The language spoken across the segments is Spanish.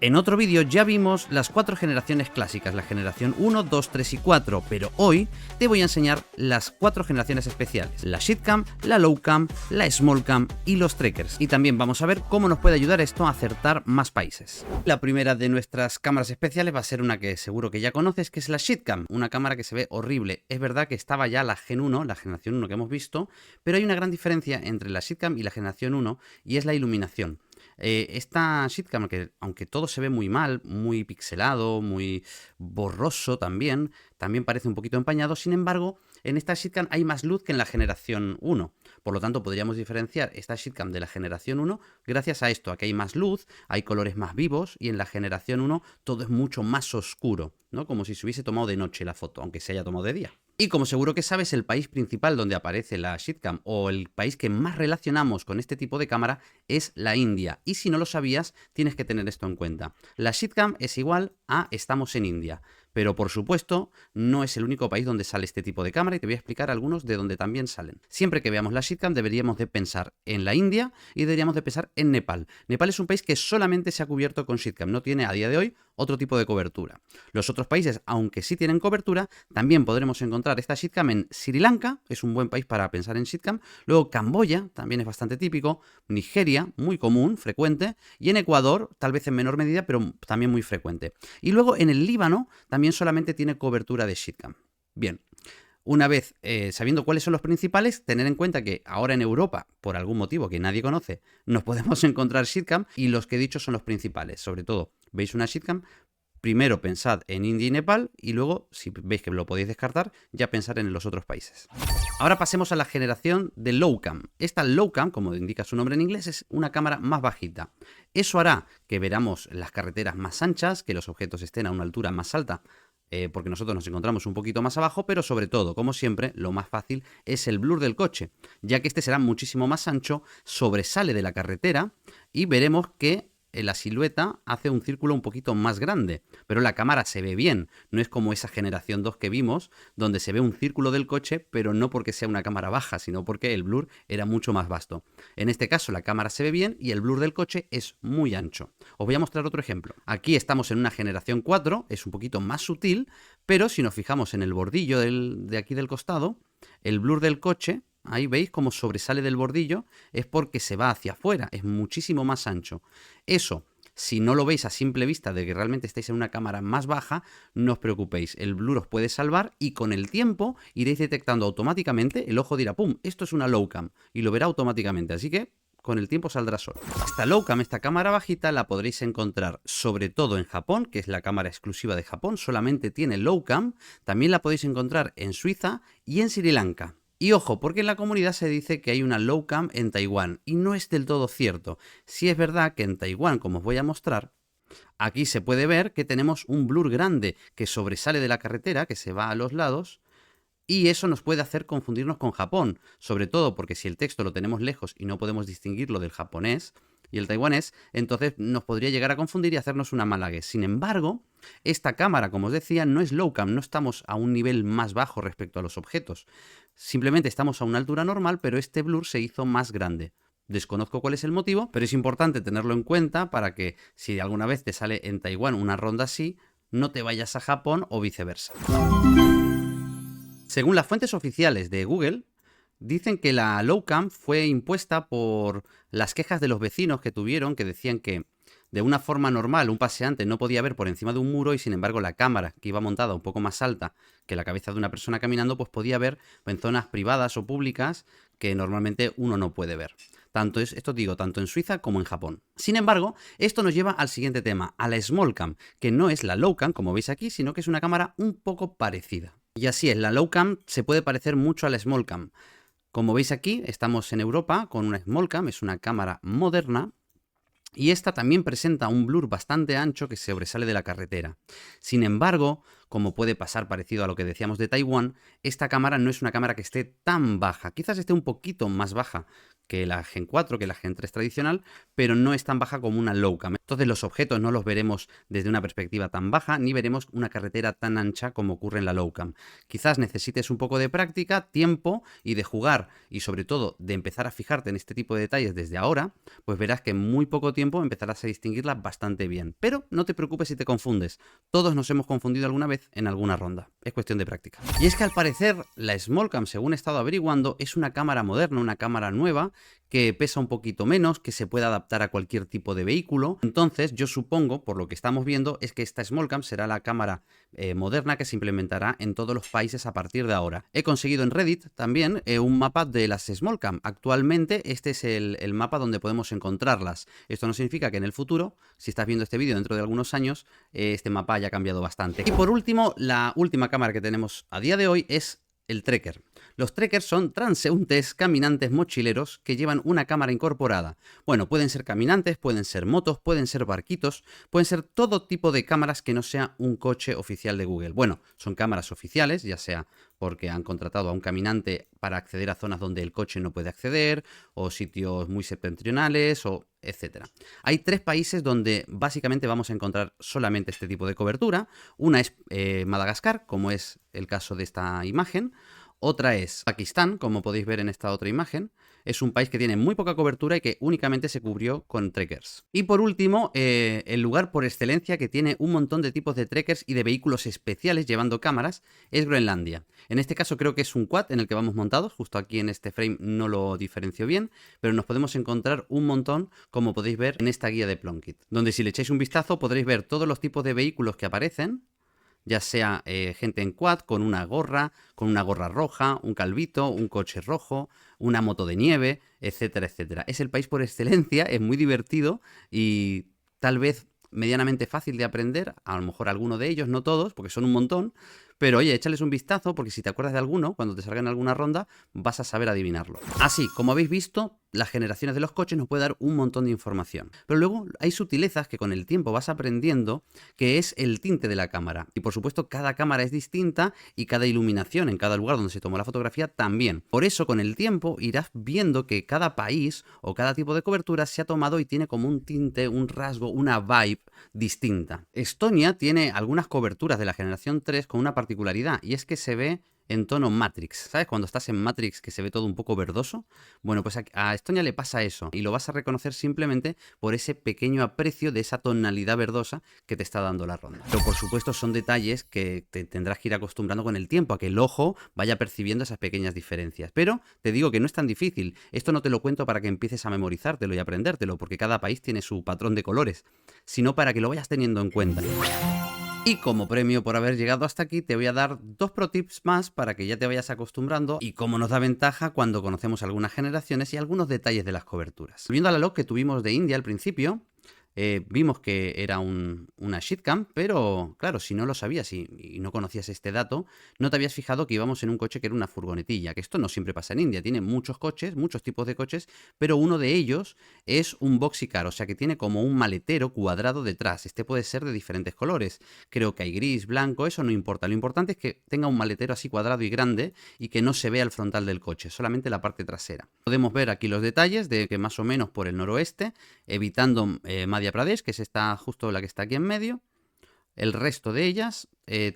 En otro vídeo ya vimos las 4 generaciones clásicas, la generación 1, 2, 3 y 4, pero hoy te voy a enseñar las 4 generaciones especiales, la Shitcam, la Lowcam, la Smallcam y los trackers. Y también vamos a ver cómo nos puede ayudar esto a acertar más países. La primera de nuestras cámaras especiales va a ser una que seguro que ya conoces, que es la Shitcam, una cámara que se ve horrible. Es verdad que estaba ya la Gen 1, la generación 1 que hemos visto, pero hay una gran diferencia entre la Shitcam y la generación 1 y es la iluminación. Esta Shitcam, que aunque todo se ve muy mal, muy pixelado, muy borroso también parece un poquito empañado. Sin embargo, en esta Shitcam hay más luz que en la generación 1. Por lo tanto, podríamos diferenciar esta Shitcam de la generación 1 gracias a esto, a que hay más luz, hay colores más vivos y en la generación 1 todo es mucho más oscuro, ¿no? Como si se hubiese tomado de noche la foto, aunque se haya tomado de día. Y como seguro que sabes, el país principal donde aparece la Shitcam o el país que más relacionamos con este tipo de cámara es la India. Y si no lo sabías, tienes que tener esto en cuenta. La Shitcam es igual a estamos en India. Pero por supuesto, no es el único país donde sale este tipo de cámara y te voy a explicar algunos de donde también salen. Siempre que veamos la Shitcam deberíamos de pensar en la India y deberíamos de pensar en Nepal. Nepal es un país que solamente se ha cubierto con Shitcam, no tiene a día de hoy otro tipo de cobertura. Los otros países, aunque sí tienen cobertura, también podremos encontrar esta Shitcam en Sri Lanka, es un buen país para pensar en Shitcam. Luego Camboya, también es bastante típico. Nigeria, muy común, frecuente. Y en Ecuador, tal vez en menor medida, pero también muy frecuente. Y luego en el Líbano también solamente tiene cobertura de Shitcam. Bien. Una vez sabiendo cuáles son los principales, tener en cuenta que ahora en Europa, por algún motivo que nadie conoce, nos podemos encontrar Shitcam y los que he dicho son los principales. Sobre todo, veis una Shitcam, primero pensad en India y Nepal y luego, si veis que lo podéis descartar, ya pensar en los otros países. Ahora pasemos a la generación de Lowcam. Esta Lowcam, como indica su nombre en inglés, es una cámara más bajita. Eso hará que veamos las carreteras más anchas, que los objetos estén a una altura más alta, porque nosotros nos encontramos un poquito más abajo, pero sobre todo, como siempre, lo más fácil es el blur del coche, ya que este será muchísimo más ancho, sobresale de la carretera y veremos que la silueta hace un círculo un poquito más grande, pero la cámara se ve bien, no es como esa generación 2 que vimos, donde se ve un círculo del coche, pero no porque sea una cámara baja, sino porque el blur era mucho más vasto. En este caso la cámara se ve bien y el blur del coche es muy ancho. Os voy a mostrar otro ejemplo. Aquí estamos en una generación 4, es un poquito más sutil, pero si nos fijamos en el bordillo de aquí del costado, el blur del coche, ahí veis cómo sobresale del bordillo, es porque se va hacia afuera, es muchísimo más ancho. Eso, si no lo veis a simple vista de que realmente estáis en una cámara más baja, no os preocupéis, el blur os puede salvar y con el tiempo iréis detectando automáticamente, el ojo dirá, ¡pum!, esto es una Lowcam y lo verá automáticamente, así que con el tiempo saldrá solo. Esta Lowcam, esta cámara bajita, la podréis encontrar sobre todo en Japón, que es la cámara exclusiva de Japón, solamente tiene Lowcam. También la podéis encontrar en Suiza y en Sri Lanka. Y ojo, porque en la comunidad se dice que hay una Lowcam en Taiwán, y no es del todo cierto. Sí es verdad que en Taiwán, como os voy a mostrar, aquí se puede ver que tenemos un blur grande que sobresale de la carretera, que se va a los lados, y eso nos puede hacer confundirnos con Japón, sobre todo porque si el texto lo tenemos lejos y no podemos distinguirlo del japonés y el taiwanés, entonces nos podría llegar a confundir y hacernos una mala guess. Sin embargo, esta cámara, como os decía, no es Lowcam, no estamos a un nivel más bajo respecto a los objetos. Simplemente estamos a una altura normal, pero este blur se hizo más grande. Desconozco cuál es el motivo, pero es importante tenerlo en cuenta para que si alguna vez te sale en Taiwán una ronda así, no te vayas a Japón o viceversa. Según las fuentes oficiales de Google, dicen que la Lowcam fue impuesta por las quejas de los vecinos que tuvieron, que decían que de una forma normal un paseante no podía ver por encima de un muro y sin embargo la cámara, que iba montada un poco más alta que la cabeza de una persona caminando, pues podía ver en zonas privadas o públicas que normalmente uno no puede ver. Esto digo, tanto en Suiza como en Japón. Sin embargo, esto nos lleva al siguiente tema, a la Smallcam, que no es la Lowcam, como veis aquí, sino que es una cámara un poco parecida. Y así es, la Lowcam se puede parecer mucho a la Smallcam. Como veis aquí, estamos en Europa con una Smallcam, es una cámara moderna, y esta también presenta un blur bastante ancho que sobresale de la carretera. Sin embargo, como puede pasar parecido a lo que decíamos de Taiwán, esta cámara no es una cámara que esté tan baja. Quizás esté un poquito más baja que la Gen 4, que la Gen 3 tradicional, pero no es tan baja como una low cam. Entonces los objetos no los veremos desde una perspectiva tan baja, ni veremos una carretera tan ancha como ocurre en la low cam. Quizás necesites un poco de práctica, tiempo y de jugar, y sobre todo de empezar a fijarte en este tipo de detalles desde ahora, pues verás que en muy poco tiempo empezarás a distinguirla bastante bien. Pero no te preocupes si te confundes. Todos nos hemos confundido alguna vez en alguna ronda. Es cuestión de práctica. Y es que al parecer la Smallcam, según he estado averiguando, es una cámara moderna, una cámara nueva, que pesa un poquito menos, que se puede adaptar a cualquier tipo de vehículo. Entonces yo supongo, por lo que estamos viendo, es que esta Smallcam será la cámara moderna que se implementará en todos los países a partir de ahora. He conseguido en Reddit también un mapa de las Smallcam. Actualmente este es el mapa donde podemos encontrarlas. Esto no significa que en el futuro, si estás viendo este vídeo dentro de algunos años, este mapa haya cambiado bastante. Y por último, la última cámara que tenemos a día de hoy es el Trekker. Los Trekkers son transeúntes caminantes mochileros que llevan una cámara incorporada. Bueno, pueden ser caminantes, pueden ser motos, pueden ser barquitos, pueden ser todo tipo de cámaras que no sea un coche oficial de Google. Bueno, son cámaras oficiales, ya sea porque han contratado a un caminante para acceder a zonas donde el coche no puede acceder, o sitios muy septentrionales, o etcétera. Hay 3 países donde básicamente vamos a encontrar solamente este tipo de cobertura. Una es Madagascar, como es el caso de esta imagen. Otra es Pakistán, como podéis ver en esta otra imagen. Es un país que tiene muy poca cobertura y que únicamente se cubrió con trekkers. Y por último, el lugar por excelencia que tiene un montón de tipos de trekkers y de vehículos especiales llevando cámaras es Groenlandia. En este caso creo que es un quad en el que vamos montados, justo aquí en este frame no lo diferencio bien, pero nos podemos encontrar un montón, como podéis ver en esta guía de Plunkett, donde si le echáis un vistazo podréis ver todos los tipos de vehículos que aparecen, ya sea gente en quad con una gorra roja, un calvito, un coche rojo, una moto de nieve, etcétera, etcétera. Es el país por excelencia, es muy divertido y tal vez medianamente fácil de aprender, a lo mejor alguno de ellos, no todos, porque son un montón, pero oye, échales un vistazo porque si te acuerdas de alguno, cuando te salga en alguna ronda, vas a saber adivinarlo. Así, como habéis visto, las generaciones de los coches nos puede dar un montón de información. Pero luego hay sutilezas que con el tiempo vas aprendiendo, que es el tinte de la cámara. Y por supuesto, cada cámara es distinta y cada iluminación en cada lugar donde se tomó la fotografía también. Por eso, con el tiempo irás viendo que cada país o cada tipo de cobertura se ha tomado y tiene como un tinte, un rasgo, una vibe distinta. Estonia tiene algunas coberturas de la generación 3 con una particularidad, y es que se ve en tono Matrix. ¿Sabes? Cuando estás en Matrix que se ve todo un poco verdoso. Bueno, pues a Estonia le pasa eso y lo vas a reconocer simplemente por ese pequeño aprecio de esa tonalidad verdosa que te está dando la ronda. Pero por supuesto son detalles que te tendrás que ir acostumbrando con el tiempo, a que el ojo vaya percibiendo esas pequeñas diferencias. Pero te digo que no es tan difícil. Esto no te lo cuento para que empieces a memorizártelo y aprendértelo, porque cada país tiene su patrón de colores, sino para que lo vayas teniendo en cuenta. Y como premio por haber llegado hasta aquí, te voy a dar 2 pro tips más para que ya te vayas acostumbrando y cómo nos da ventaja cuando conocemos algunas generaciones y algunos detalles de las coberturas. Volviendo a la log que tuvimos de India al principio, vimos que era una shitcam, pero claro, si no lo sabías y no conocías este dato, no te habías fijado que íbamos en un coche que era una furgonetilla, que esto no siempre pasa en India, tiene muchos coches, muchos tipos de coches, pero uno de ellos es un boxycar, o sea que tiene como un maletero cuadrado detrás. Este puede ser de diferentes colores, creo que hay gris, blanco, eso no importa, lo importante es que tenga un maletero así cuadrado y grande y que no se vea el frontal del coche, solamente la parte trasera. Podemos ver aquí los detalles de que más o menos por el noroeste, evitando Madhya Pradesh, que es esta, justo la que está aquí en medio. El resto de ellas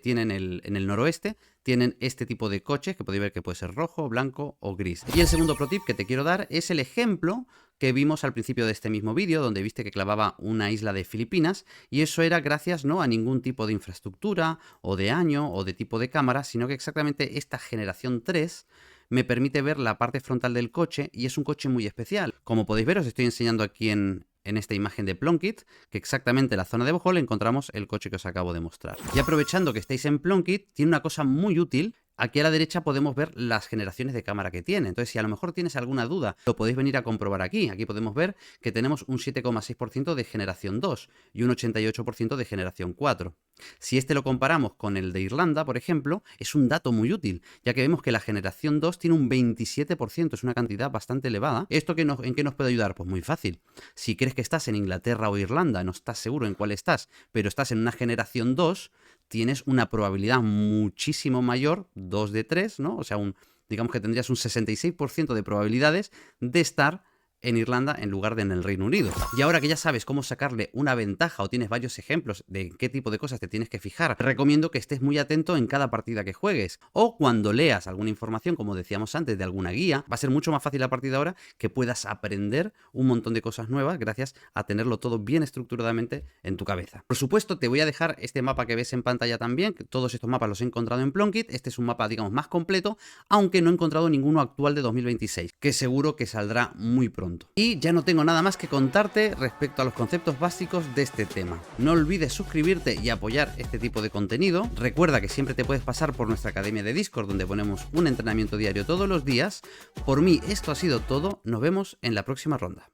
tienen en el noroeste, tienen este tipo de coches que podéis ver que puede ser rojo, blanco o gris. Y el segundo pro tip que te quiero dar es el ejemplo que vimos al principio de este mismo vídeo, donde viste que clavaba una isla de Filipinas, y eso era gracias no a ningún tipo de infraestructura o de año o de tipo de cámara, sino que exactamente esta generación 3 me permite ver la parte frontal del coche y es un coche muy especial. Como podéis ver, os estoy enseñando aquí en esta imagen de Plunkett, que exactamente en la zona de Bohol encontramos el coche que os acabo de mostrar. Y aprovechando que estáis en Plunkett, tiene una cosa muy útil. Aquí a la derecha podemos ver las generaciones de cámara que tiene. Entonces, si a lo mejor tienes alguna duda, lo podéis venir a comprobar aquí. Aquí podemos ver que tenemos un 7,6% de generación 2 y un 88% de generación 4. Si este lo comparamos con el de Irlanda, por ejemplo, es un dato muy útil, ya que vemos que la generación 2 tiene un 27%, es una cantidad bastante elevada. ¿Esto en qué nos puede ayudar? Pues muy fácil. Si crees que estás en Inglaterra o Irlanda, no estás seguro en cuál estás, pero estás en una generación 2, tienes una probabilidad muchísimo mayor, 2 de 3, ¿no? O sea, un Digamos que tendrías un 66% de probabilidades de estar en Irlanda en lugar de en el Reino Unido. Y ahora que ya sabes cómo sacarle una ventaja o tienes varios ejemplos de en qué tipo de cosas te tienes que fijar, te recomiendo que estés muy atento en cada partida que juegues, o cuando leas alguna información, como decíamos antes, de alguna guía. Va a ser mucho más fácil a partir de ahora que puedas aprender un montón de cosas nuevas gracias a tenerlo todo bien estructuradamente en tu cabeza. Por supuesto, te voy a dejar este mapa que ves en pantalla también, que todos estos mapas los he encontrado en Plunkett. Este es un mapa, digamos, más completo, aunque no he encontrado ninguno actual de 2026, que seguro que saldrá muy pronto. Y ya no tengo nada más que contarte respecto a los conceptos básicos de este tema. No olvides suscribirte y apoyar este tipo de contenido. Recuerda que siempre te puedes pasar por nuestra academia de Discord, donde ponemos un entrenamiento diario todos los días. Por mí esto ha sido todo, nos vemos en la próxima ronda.